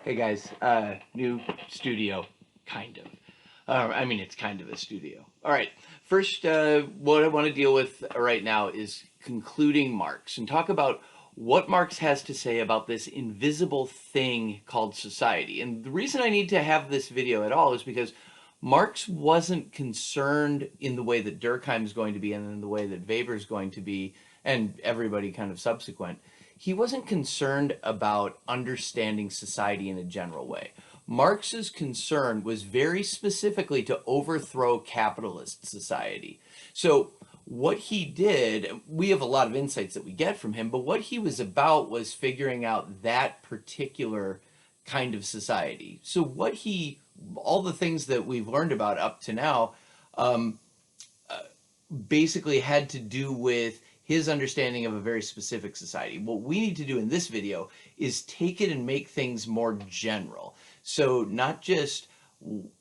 Hey guys, new studio, kind of. I mean, it's kind of a studio. All right, first, what I want to deal with right now is concluding Marx and talk about what Marx has to say about this invisible thing called society. And the reason I need to have this video at all is because Marx wasn't concerned in the way that Durkheim is going to be and in the way that Weber is going to be, and everybody kind of subsequent. He wasn't concerned about understanding society in a general way. Marx's concern was very specifically to overthrow capitalist society. So what he did, we have a lot of insights that we get from him, but what he was about was figuring out that particular kind of society. So all the things that we've learned about up to now, um, basically had to do with his understanding of a very specific society. What we need to do in this video is take it and make things more general. So not just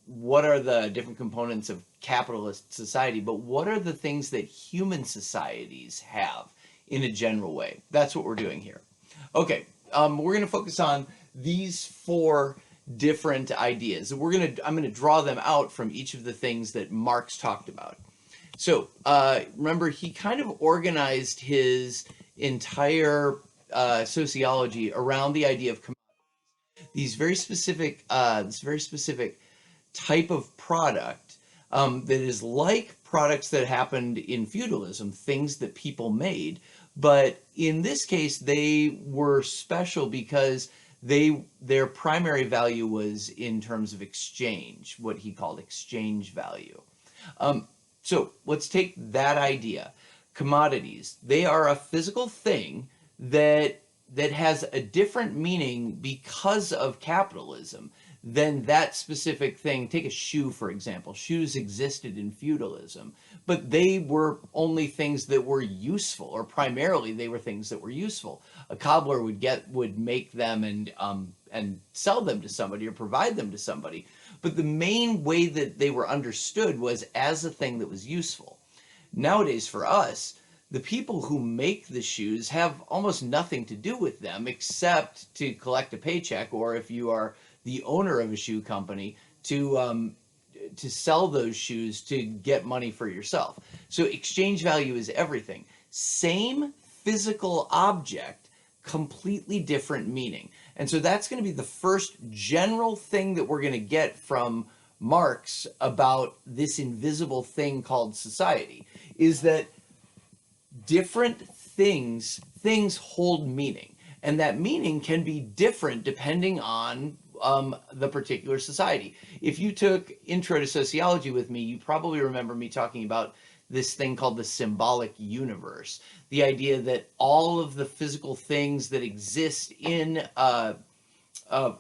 what are the different components of capitalist society, but what are the things that human societies have in a general way. That's what we're doing here. Okay, we're going to focus on these four different ideas. I'm going to draw them out from each of the things that Marx talked about. So remember, he kind of organized his entire sociology around the idea of this very specific type of product that is like products that happened in feudalism, things that people made. But in this case, they were special because their primary value was in terms of exchange, what he called exchange value. So let's take that idea. Commodities, they are a physical thing that has a different meaning because of capitalism than that specific thing. Take a shoe, for example. Shoes existed in feudalism, but they were only things that were useful, or primarily they were things that were useful. A cobbler would make them and sell them to somebody or provide them to somebody. But the main way that they were understood was as a thing that was useful. Nowadays, for us, the people who make the shoes have almost nothing to do with them except to collect a paycheck, or if you are the owner of a shoe company, to sell those shoes to get money for yourself. So exchange value is everything. Same physical object, completely different meaning. And so that's going to be the first general thing that we're going to get from Marx about this invisible thing called society, is that different things hold meaning, and that meaning can be different depending on the particular society. If you took intro to sociology with me, you probably remember me talking about this thing called the symbolic universe, the idea that all of the physical things that exist in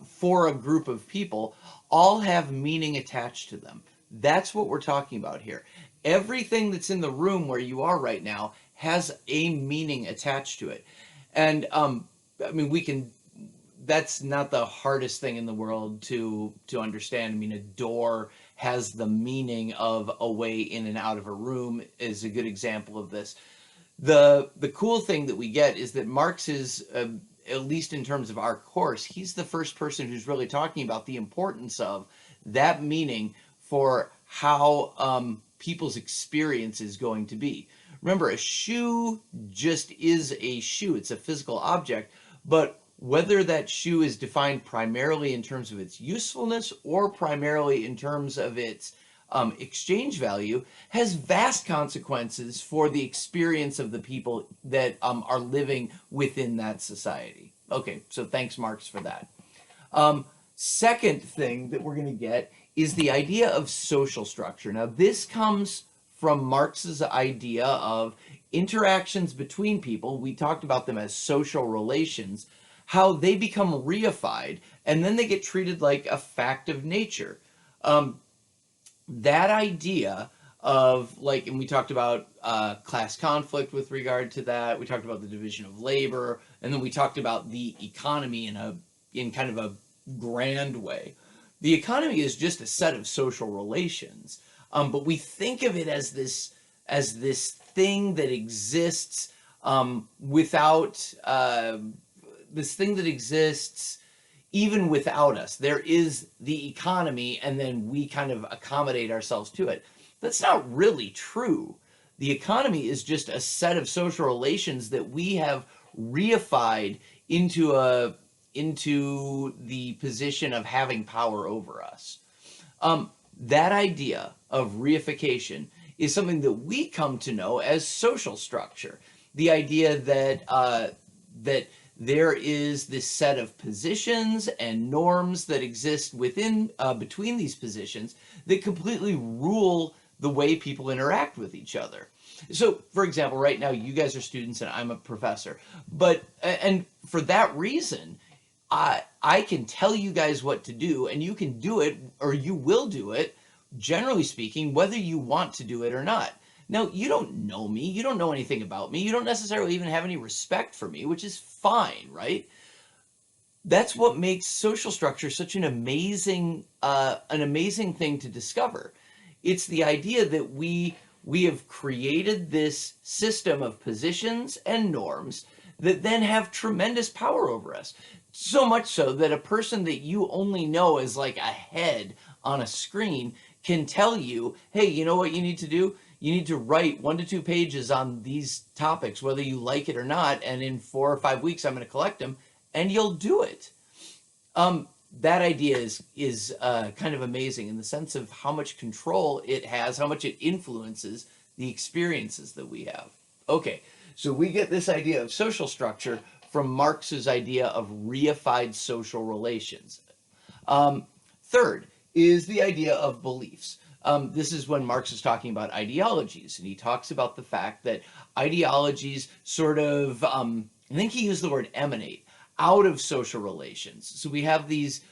for a group of people all have meaning attached to them. That's what we're talking about here. Everything that's in the room where you are right now has a meaning attached to it. And I mean, that's not the hardest thing in the world to understand. I mean, a door has the meaning of a way in and out of a room is a good example of this. The cool thing that we get is that Marx is, at least in terms of our course, he's the first person who's really talking about the importance of that meaning for how people's experience is going to be. Remember, a shoe just is a shoe. It's a physical object, but whether that shoe is defined primarily in terms of its usefulness or primarily in terms of its exchange value has vast consequences for the experience of the people that are living within that society. Okay, so thanks, Marx, for that. Second thing that we're going to get is the idea of social structure. Now, this comes from Marx's idea of interactions between people. We talked about them as social relations, how they become reified, and then they get treated like a fact of nature. That idea of, like, and we talked about class conflict with regard to that. We talked about the division of labor, and then we talked about the economy in kind of a grand way. The economy is just a set of social relations, but we think of it as this thing that exists without this thing that exists even without us. There is the economy, and then we kind of accommodate ourselves to it. That's not really true. The economy is just a set of social relations that we have reified into the position of having power over us. That idea of reification is something that we come to know as social structure. The idea that there is this set of positions and norms that exist within between these positions that completely rule the way people interact with each other. So, for example, right now you guys are students and I'm a professor, and for that reason, I can tell you guys what to do, and you can do it, or you will do it, generally speaking, whether you want to do it or not. Now, you don't know me, you don't know anything about me, you don't necessarily even have any respect for me, which is fine, right? That's what makes social structure such an amazing thing to discover. It's the idea that we have created this system of positions and norms that then have tremendous power over us. So much so that a person that you only know as like a head on a screen can tell you, hey, you know what you need to do? You need to write 1 to 2 pages on these topics, whether you like it or not, and in 4 or 5 weeks I'm going to collect them, and you'll do it. That idea is kind of amazing in the sense of how much control it has, how much it influences the experiences that we have. Okay, so we get this idea of social structure from Marx's idea of reified social relations. Third is the idea of beliefs. This is when Marx is talking about ideologies, and he talks about the fact that ideologies sort of, I think he used the word emanate, out of social relations. So we have these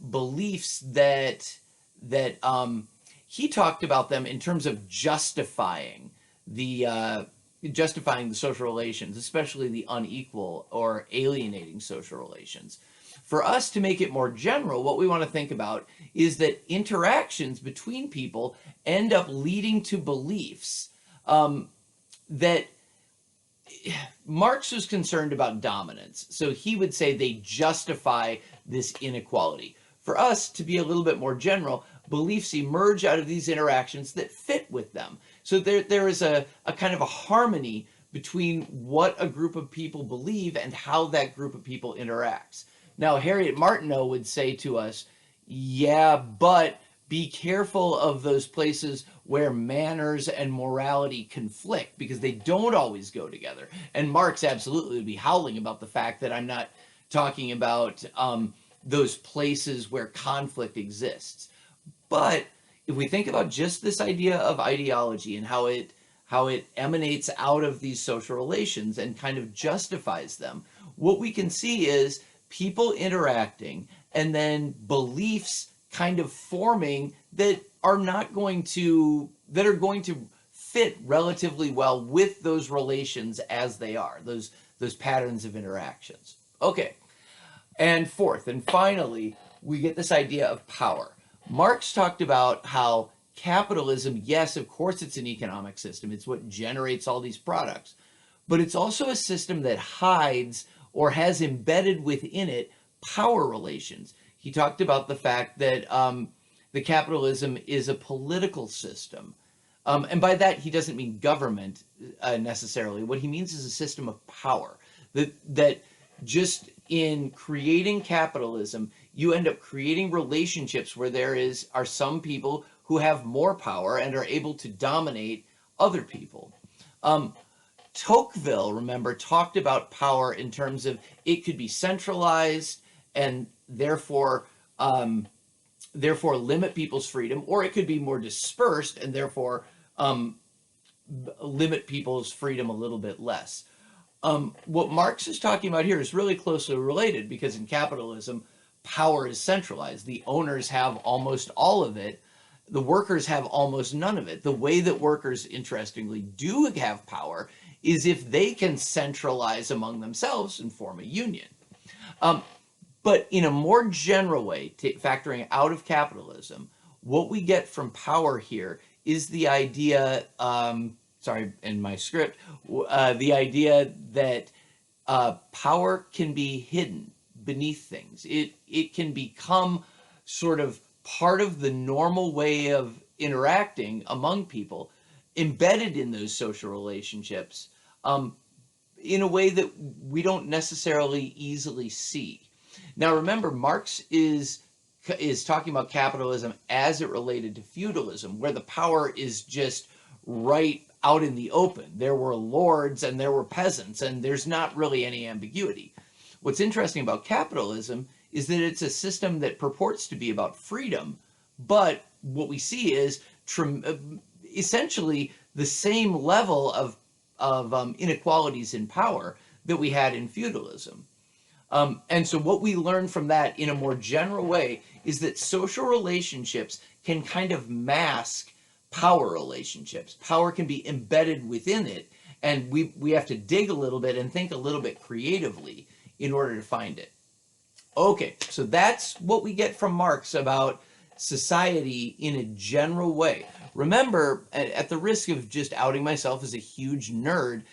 beliefs that he talked about them in terms of justifying the social relations, especially the unequal or alienating social relations. For us to make it more general, what we want to think about is that interactions between people end up leading to beliefs that Marx was concerned about dominance. So he would say they justify this inequality. For us, to be a little bit more general, beliefs emerge out of these interactions that fit with them. So there is a kind of a harmony between what a group of people believe and how that group of people interacts. Now, Harriet Martineau would say to us, yeah, but be careful of those places where manners and morality conflict, because they don't always go together. And Marx absolutely would be howling about the fact that I'm not talking about those places where conflict exists. But if we think about just this idea of ideology and how it emanates out of these social relations and kind of justifies them, what we can see is people interacting and then beliefs kind of forming that are going to fit relatively well with those relations as they are, those patterns of interactions. Okay. And fourth and finally, we get this idea of power. Marx talked about how capitalism, yes, of course it's an economic system. It's what generates all these products. But it's also a system that hides or has embedded within it power relations. He talked about the fact that the capitalism is a political system. And by that, he doesn't mean government necessarily. What he means is a system of power. That just in creating capitalism, you end up creating relationships where there are some people who have more power and are able to dominate other people. Tocqueville, remember, talked about power in terms of it could be centralized and therefore limit people's freedom, or it could be more dispersed and therefore limit people's freedom a little bit less. What Marx is talking about here is really closely related, because in capitalism, power is centralized. The owners have almost all of it. The workers have almost none of it. The way that workers, interestingly, do have power is if they can centralize among themselves and form a union. But in a more general way, factoring out of capitalism, what we get from power here is the idea, sorry, in my script, the idea that power can be hidden beneath things. It can become sort of part of the normal way of interacting among people, embedded in those social relationships, in a way that we don't necessarily easily see. Now, remember, Marx is talking about capitalism as it related to feudalism, where the power is just right out in the open. There were lords and there were peasants, and there's not really any ambiguity. What's interesting about capitalism is that it's a system that purports to be about freedom, but what we see is essentially the same level of inequalities in power that we had in feudalism. And so what we learn from that in a more general way is that social relationships can kind of mask power relationships. Power can be embedded within it, and we have to dig a little bit and think a little bit creatively in order to find it. Okay, so that's what we get from Marx about society in a general way. Remember, at the risk of just outing myself as a huge nerd,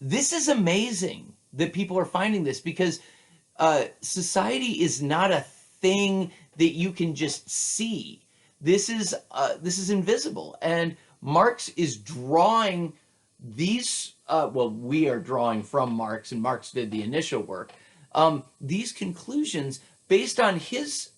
this is amazing that people are finding this, because society is not a thing that you can just see. This is invisible, and Marx is drawing these. Well, we are drawing from Marx, and Marx did the initial work. These conclusions based on his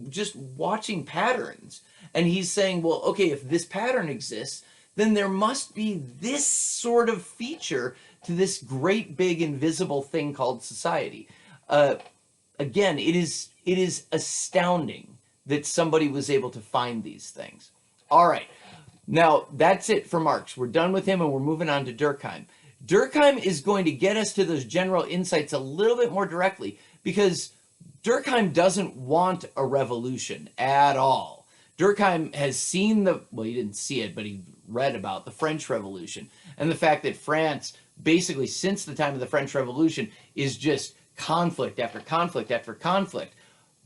just watching patterns, and he's saying, well, okay, if this pattern exists, then there must be this sort of feature to this great big invisible thing called society. Again, it is astounding that somebody was able to find these things. All right, now that's it for Marx. We're done with him, and we're moving on to Durkheim. Durkheim is going to get us to those general insights a little bit more directly, because Durkheim doesn't want a revolution at all. Durkheim has seen well, he didn't see it, but he read about the French Revolution, and the fact that France, basically since the time of the French Revolution, is just conflict after conflict after conflict.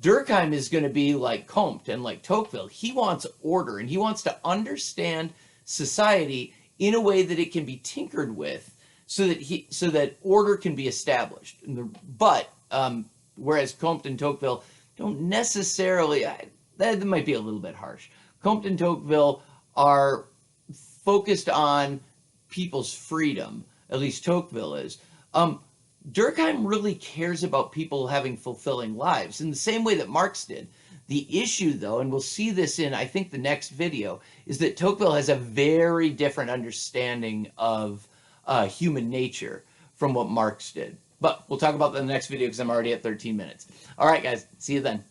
Durkheim is going to be like Comte and like Tocqueville. He wants order, and he wants to understand society in a way that it can be tinkered with, so that order can be established. But whereas Comte and Tocqueville don't necessarily, that might be a little bit harsh. Comte and Tocqueville are focused on people's freedom, at least Tocqueville is. Durkheim really cares about people having fulfilling lives in the same way that Marx did. The issue, though, and we'll see this in, I think, the next video, is that Tocqueville has a very different understanding of human nature from what Marx did. But we'll talk about that in the next video, because I'm already at 13 minutes. All right, guys, see you then.